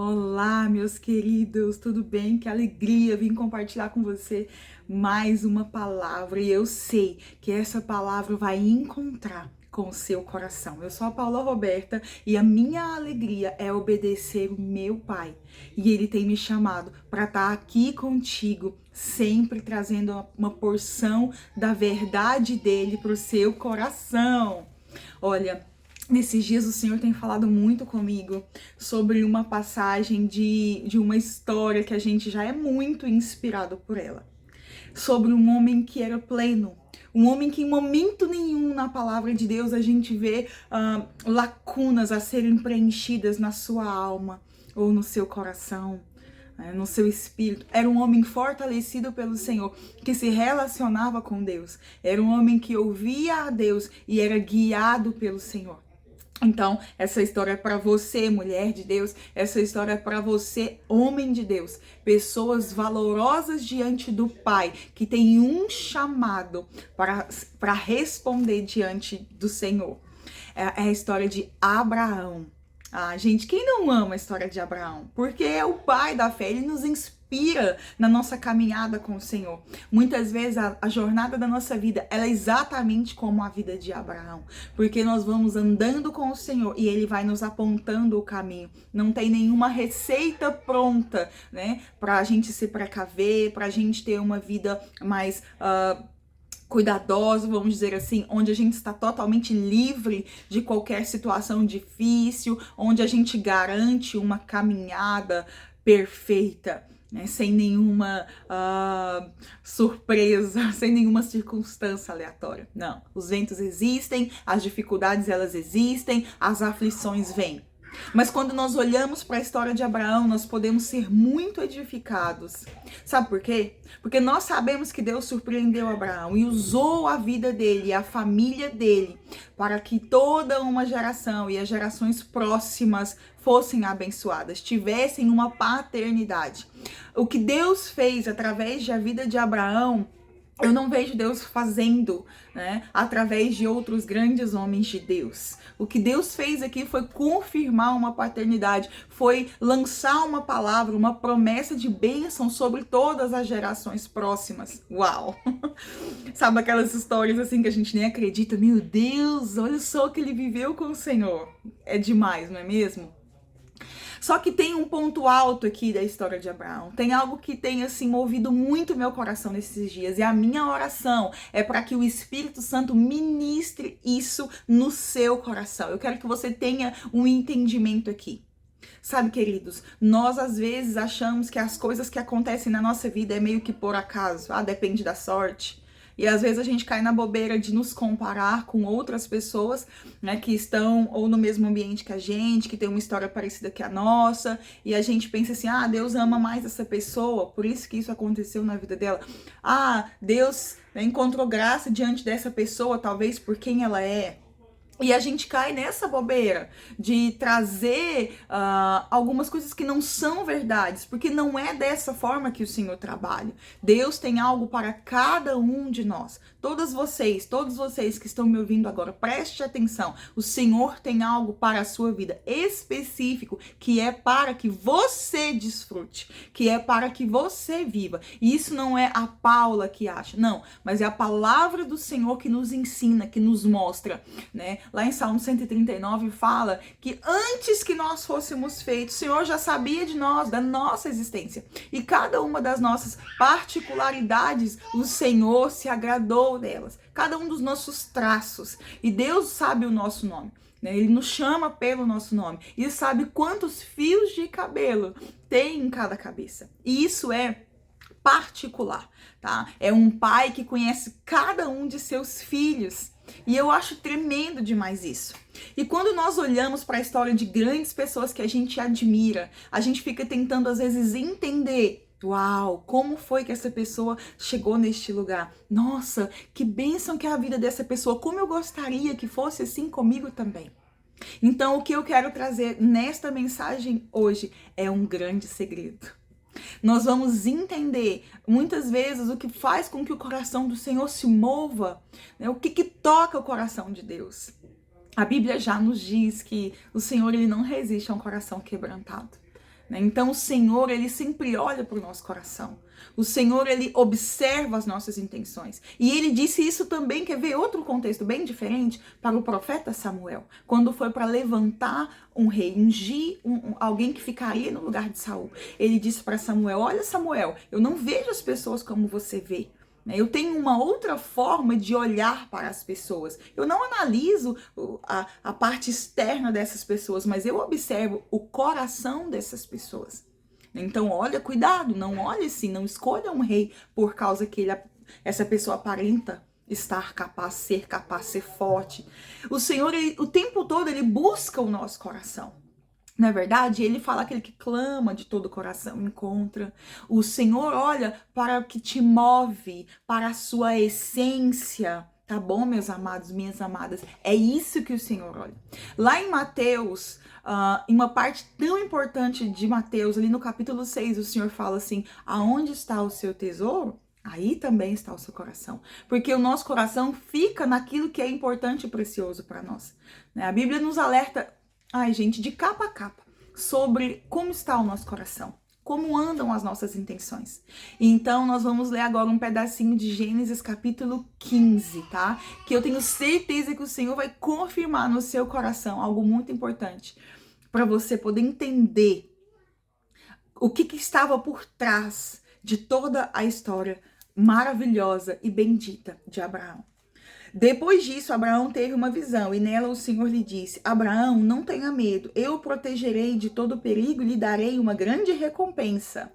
Olá, meus queridos, tudo bem? Que alegria vir compartilhar com você mais uma palavra. E eu sei que essa palavra vai encontrar com o seu coração. Eu sou a Paula Roberta e a minha alegria é obedecer o meu Pai. E Ele tem me chamado para estar aqui contigo, sempre trazendo uma porção da verdade dele para o seu coração. Olha, nesses dias o Senhor tem falado muito comigo sobre uma passagem de uma história que a gente já é muito inspirado por ela. Sobre um homem que era pleno. Um homem que em momento nenhum na palavra de Deus a gente vê lacunas a serem preenchidas na sua alma ou no seu coração, no seu espírito. Era um homem fortalecido pelo Senhor, que se relacionava com Deus. Era um homem que ouvia a Deus e era guiado pelo Senhor. Então, essa história é para você, mulher de Deus, essa história é para você, homem de Deus, pessoas valorosas diante do Pai, que tem um chamado para responder diante do Senhor. É a história de Abraão. Ah, gente, quem não ama a história de Abraão? Porque é o pai da fé, ele nos inspira na nossa caminhada com o Senhor. Muitas vezes a jornada da nossa vida, ela é exatamente como a vida de Abraão, porque nós vamos andando com o Senhor e ele vai nos apontando o caminho. Não tem nenhuma receita pronta, né, pra gente se precaver, pra gente ter uma vida mais cuidadoso, vamos dizer assim, onde a gente está totalmente livre de qualquer situação difícil, onde a gente garante uma caminhada perfeita, né, sem nenhuma surpresa, sem nenhuma circunstância aleatória. Não, os ventos existem, as dificuldades elas existem, as aflições vêm. Mas quando nós olhamos para a história de Abraão, nós podemos ser muito edificados. Sabe por quê? Porque nós sabemos que Deus surpreendeu Abraão e usou a vida dele e a família dele para que toda uma geração e as gerações próximas fossem abençoadas, tivessem uma paternidade. O que Deus fez através da vida de Abraão, eu não vejo Deus fazendo, né, através de outros grandes homens de Deus. O que Deus fez aqui foi confirmar uma paternidade, foi lançar uma palavra, uma promessa de bênção sobre todas as gerações próximas. Uau! Sabe aquelas histórias assim que a gente nem acredita? Meu Deus, olha só o que ele viveu com o Senhor. É demais, não é mesmo? Só que tem um ponto alto aqui da história de Abraão. Tem algo que tem assim movido muito meu coração nesses dias. E a minha oração é para que o Espírito Santo ministre isso no seu coração. Eu quero que você tenha um entendimento aqui. Sabe, queridos, nós às vezes achamos que as coisas que acontecem na nossa vida é meio que por acaso. Ah, depende da sorte. E às vezes a gente cai na bobeira de nos comparar com outras pessoas, né, que estão ou no mesmo ambiente que a gente, que tem uma história parecida que a nossa, e a gente pensa assim, ah, Deus ama mais essa pessoa, por isso que isso aconteceu na vida dela. Ah, Deus, né, encontrou graça diante dessa pessoa, talvez por quem ela é. E a gente cai nessa bobeira de trazer algumas coisas que não são verdades, porque não é dessa forma que o Senhor trabalha. Deus tem algo para cada um de nós. Todos vocês que estão me ouvindo agora, preste atenção. O Senhor tem algo para a sua vida específico, que é para que você desfrute, que é para que você viva. E isso não é a Paula que acha, não, mas é a palavra do Senhor que nos ensina, que nos mostra, né? Lá em Salmo 139 fala que antes que nós fôssemos feitos, o Senhor já sabia de nós, da nossa existência. E cada uma das nossas particularidades, o Senhor se agradou delas. Cada um dos nossos traços. E Deus sabe o nosso nome, né? Ele nos chama pelo nosso nome. E sabe quantos fios de cabelo tem em cada cabeça. E isso é particular, tá? É um pai que conhece cada um de seus filhos. E eu acho tremendo demais isso. E quando nós olhamos para a história de grandes pessoas que a gente admira, a gente fica tentando às vezes entender, uau, como foi que essa pessoa chegou neste lugar? Nossa, que bênção que é a vida dessa pessoa, como eu gostaria que fosse assim comigo também. Então, o que eu quero trazer nesta mensagem hoje é um grande segredo. Nós vamos entender muitas vezes o que faz com que o coração do Senhor se mova, né? O que toca o coração de Deus. A Bíblia já nos diz que o Senhor ele não resiste a um coração quebrantado. né? Então o Senhor, ele sempre olha para o nosso coração. O Senhor, ele observa as nossas intenções. E ele disse isso também, quer ver outro contexto bem diferente, para o profeta Samuel, quando foi para levantar um rei, ungir alguém que ficaria no lugar de Saul. Ele disse para Samuel: olha, Samuel, eu não vejo as pessoas como você vê. Eu tenho uma outra forma de olhar para as pessoas. Eu não analiso a parte externa dessas pessoas, mas eu observo o coração dessas pessoas. Então, olha, cuidado, não olhe assim, não escolha um rei por causa que essa pessoa aparenta estar capaz, ser forte. O Senhor, o tempo todo, ele busca o nosso coração. Na verdade, ele fala aquele que clama de todo o coração encontra. O Senhor olha para o que te move, para a sua essência. Tá bom, meus amados, minhas amadas? É isso que o Senhor olha. Lá em Mateus, em uma parte tão importante de Mateus, ali no capítulo 6, o Senhor fala assim: aonde está o seu tesouro? Aí também está o seu coração. Porque o nosso coração fica naquilo que é importante e precioso para nós. A Bíblia nos alerta, ai gente, de capa a capa, sobre como está o nosso coração, como andam as nossas intenções. Então nós vamos ler agora um pedacinho de Gênesis capítulo 15, tá? Que eu tenho certeza que o Senhor vai confirmar no seu coração algo muito importante, para você poder entender o que estava por trás de toda a história maravilhosa e bendita de Abraão. Depois disso, Abraão teve uma visão e nela o Senhor lhe disse: Abraão, não tenha medo, eu o protegerei de todo perigo e lhe darei uma grande recompensa.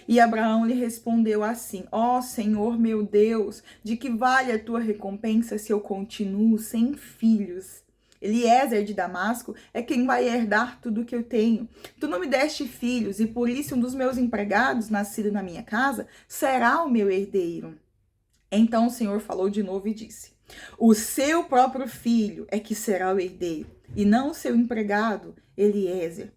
E Abraão lhe respondeu assim: ó Senhor meu Deus, de que vale a tua recompensa se eu continuo sem filhos? Eliezer de Damasco é quem vai herdar tudo que eu tenho. Tu não me deste filhos, e por isso um dos meus empregados, nascido na minha casa, será o meu herdeiro. Então o Senhor falou de novo e disse: o seu próprio filho é que será o herdeiro, e não o seu empregado, Eliezer.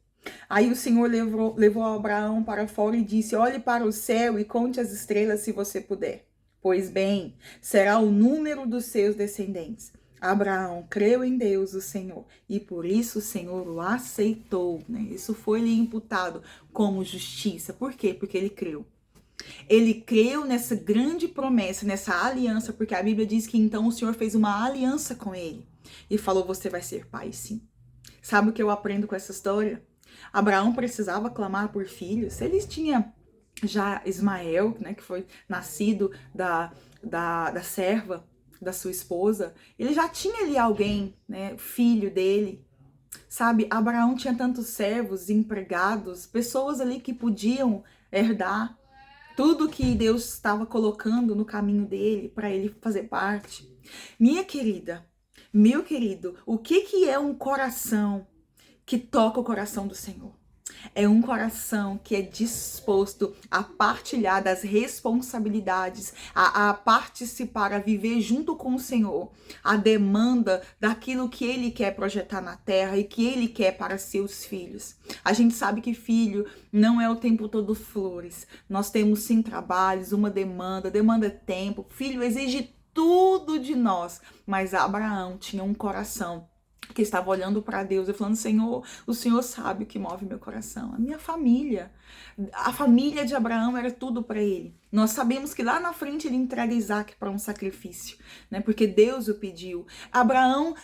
Aí o Senhor levou Abraão para fora e disse: olhe para o céu e conte as estrelas se você puder. Pois bem, será o número dos seus descendentes. Abraão creu em Deus, o Senhor, e por isso o Senhor o aceitou, né? Isso foi-lhe imputado como justiça. Por quê? Porque ele creu. Ele creu nessa grande promessa, nessa aliança, porque a Bíblia diz que então o Senhor fez uma aliança com ele e falou: você vai ser pai, sim. Sabe o que eu aprendo com essa história? Abraão precisava clamar por filhos. Ele tinha já Ismael, né, que foi nascido da serva da sua esposa. Ele já tinha ali alguém, né, filho dele. Sabe, Abraão tinha tantos servos, empregados, pessoas ali que podiam herdar tudo que Deus estava colocando no caminho dele, para ele fazer parte. Minha querida, meu querido, o que é um coração que toca o coração do Senhor? É um coração que é disposto a partilhar das responsabilidades, a participar, a viver junto com o Senhor, a demanda daquilo que Ele quer projetar na terra e que Ele quer para seus filhos. A gente sabe que filho não é o tempo todo flores. Nós temos sim trabalhos, uma demanda tempo. Filho exige tudo de nós, mas Abraão tinha um coração que estava olhando para Deus e falando: Senhor, o Senhor sabe o que move meu coração. A minha família, a família de Abraão era tudo para ele. Nós sabemos que lá na frente ele entrega Isaac para um sacrifício, né? Porque Deus o pediu. Abraão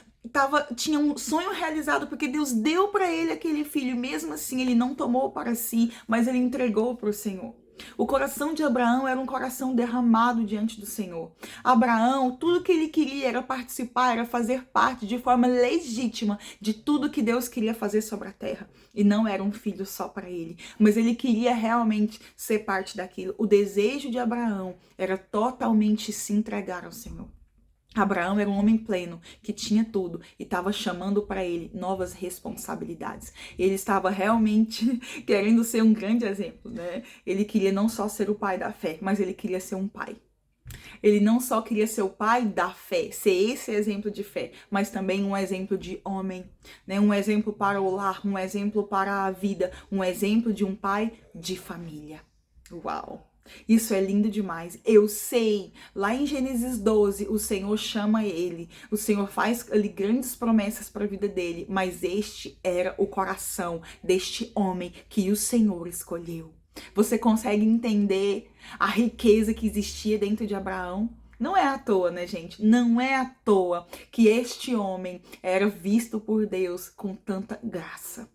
tinha um sonho realizado porque Deus deu para ele aquele filho. Mesmo assim, ele não tomou para si, mas ele entregou para o Senhor. O coração de Abraão era um coração derramado diante do Senhor. Abraão, tudo que ele queria era participar, era fazer parte de forma legítima de tudo que Deus queria fazer sobre a terra. E não era um filho só para ele, mas ele queria realmente ser parte daquilo. O desejo de Abraão era totalmente se entregar ao Senhor. Abraão era um homem pleno, que tinha tudo e estava chamando para ele novas responsabilidades. Ele estava realmente querendo ser um grande exemplo, né? Ele queria não só ser o pai da fé, mas ele queria ser um pai. Ele não só queria ser o pai da fé, ser esse exemplo de fé, mas também um exemplo de homem, né? Um exemplo para o lar, um exemplo para a vida, um exemplo de um pai de família. Uau! Isso é lindo demais. Eu sei, lá em Gênesis 12, o Senhor chama ele, o Senhor faz ali grandes promessas para a vida dele, mas este era o coração deste homem que o Senhor escolheu. Você consegue entender a riqueza que existia dentro de Abraão? Não é à toa, né, gente? Não é à toa que este homem era visto por Deus com tanta graça.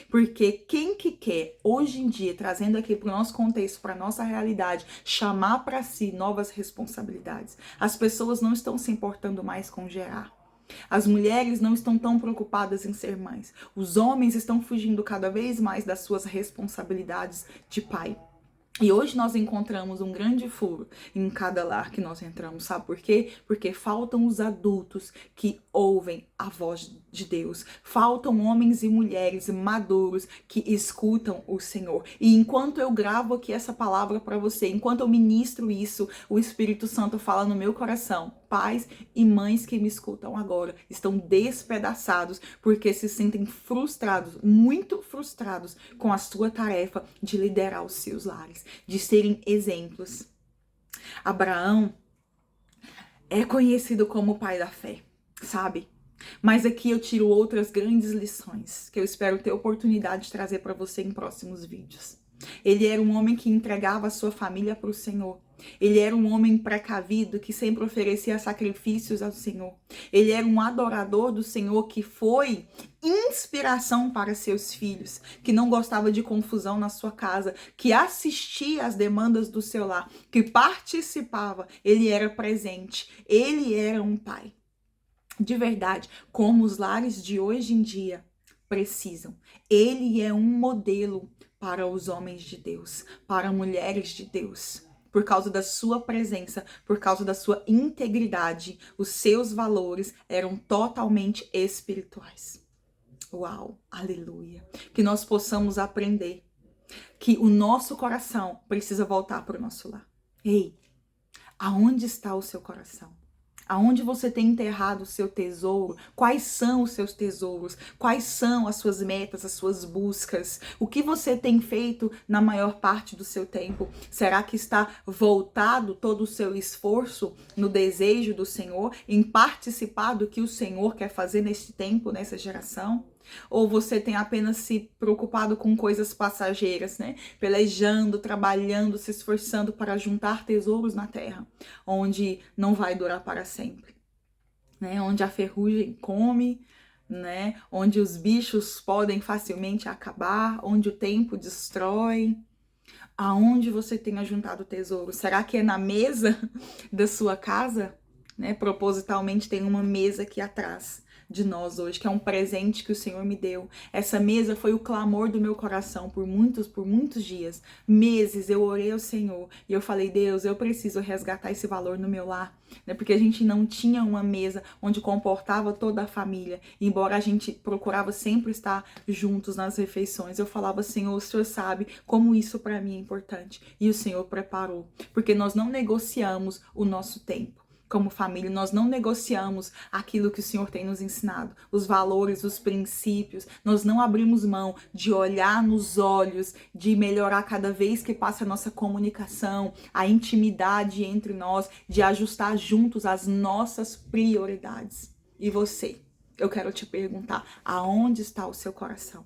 Porque quem que quer, hoje em dia, trazendo aqui para o nosso contexto, para a nossa realidade, chamar para si novas responsabilidades? As pessoas não estão se importando mais com gerar. As mulheres não estão tão preocupadas em ser mães. Os homens estão fugindo cada vez mais das suas responsabilidades de pai. E hoje nós encontramos um grande furo em cada lar que nós entramos, sabe por quê? Porque faltam os adultos que ouvem a voz de Deus. Faltam homens e mulheres maduros que escutam o Senhor. E enquanto eu gravo aqui essa palavra para você, enquanto eu ministro isso, o Espírito Santo fala no meu coração. Pais e mães que me escutam agora estão despedaçados porque se sentem frustrados, muito frustrados com a sua tarefa de liderar os seus lares, de serem exemplos. Abraão é conhecido como o pai da fé, sabe? Mas aqui eu tiro outras grandes lições que eu espero ter oportunidade de trazer para você em próximos vídeos. Ele era um homem que entregava a sua família para o Senhor. Ele era um homem precavido que sempre oferecia sacrifícios ao Senhor. Ele era um adorador do Senhor que foi inspiração para seus filhos, que não gostava de confusão na sua casa, que assistia às demandas do seu lar, que participava, ele era presente, ele era um pai. De verdade, como os lares de hoje em dia precisam. Ele é um modelo para os homens de Deus, para mulheres de Deus. Por causa da sua presença, por causa da sua integridade, os seus valores eram totalmente espirituais. Uau, aleluia. Que nós possamos aprender que o nosso coração precisa voltar para o nosso lar. Ei, aonde está o seu coração? Aonde você tem enterrado o seu tesouro? Quais são os seus tesouros? Quais são as suas metas, as suas buscas? O que você tem feito na maior parte do seu tempo? Será que está voltado todo o seu esforço no desejo do Senhor, em participar do que o Senhor quer fazer neste tempo, nessa geração? Ou você tem apenas se preocupado com coisas passageiras, né? Pelejando, trabalhando, se esforçando para juntar tesouros na terra, onde não vai durar para sempre, né? Onde a ferrugem come, né? Onde os bichos podem facilmente acabar, onde o tempo destrói. Aonde você tenha juntado tesouro? Será que é na mesa da sua casa? Né? Propositalmente tem uma mesa aqui atrás de nós hoje, que é um presente que o Senhor me deu. Essa mesa foi o clamor do meu coração por muitos dias, meses. Eu orei ao Senhor e eu falei: Deus, eu preciso resgatar esse valor no meu lar, né? Porque a gente não tinha uma mesa onde comportava toda a família, embora a gente procurava sempre estar juntos nas refeições. Eu falava: Senhor, o Senhor sabe como isso para mim é importante, e o Senhor preparou, porque nós não negociamos o nosso tempo. Como família, nós não negociamos aquilo que o Senhor tem nos ensinado, os valores, os princípios. Nós não abrimos mão de olhar nos olhos, de melhorar cada vez que passa a nossa comunicação, a intimidade entre nós, de ajustar juntos as nossas prioridades. E você? Eu quero te perguntar, aonde está o seu coração?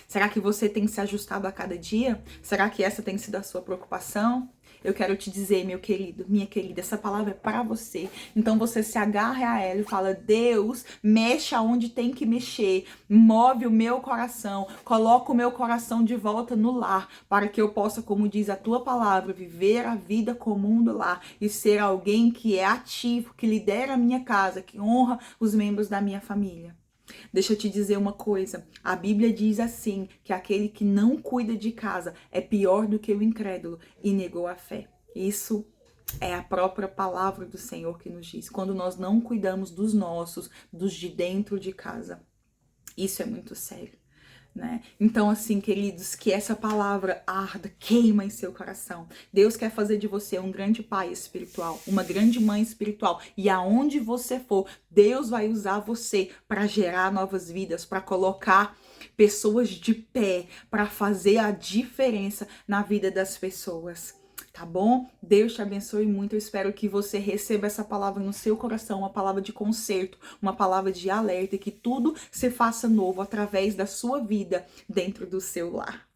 Será que você tem se ajustado a cada dia? Será que essa tem sido a sua preocupação? Eu quero te dizer, meu querido, minha querida, essa palavra é para você. Então você se agarra a ela e fala: Deus, mexe aonde tem que mexer, move o meu coração, coloca o meu coração de volta no lar, para que eu possa, como diz a tua palavra, viver a vida comum do lar e ser alguém que é ativo, que lidera a minha casa, que honra os membros da minha família. Deixa eu te dizer uma coisa, a Bíblia diz assim, que aquele que não cuida de casa é pior do que o incrédulo e negou a fé. Isso é a própria palavra do Senhor que nos diz, quando nós não cuidamos dos nossos, dos de dentro de casa. Isso é muito sério. Né? Então, assim, queridos, que essa palavra arda, queima em seu coração. Deus quer fazer de você um grande pai espiritual, uma grande mãe espiritual. E aonde você for, Deus vai usar você para gerar novas vidas, para colocar pessoas de pé, para fazer a diferença na vida das pessoas. tá bom? Deus te abençoe muito. Eu espero que você receba essa palavra no seu coração, uma palavra de conserto, uma palavra de alerta, e que tudo se faça novo através da sua vida dentro do seu lar.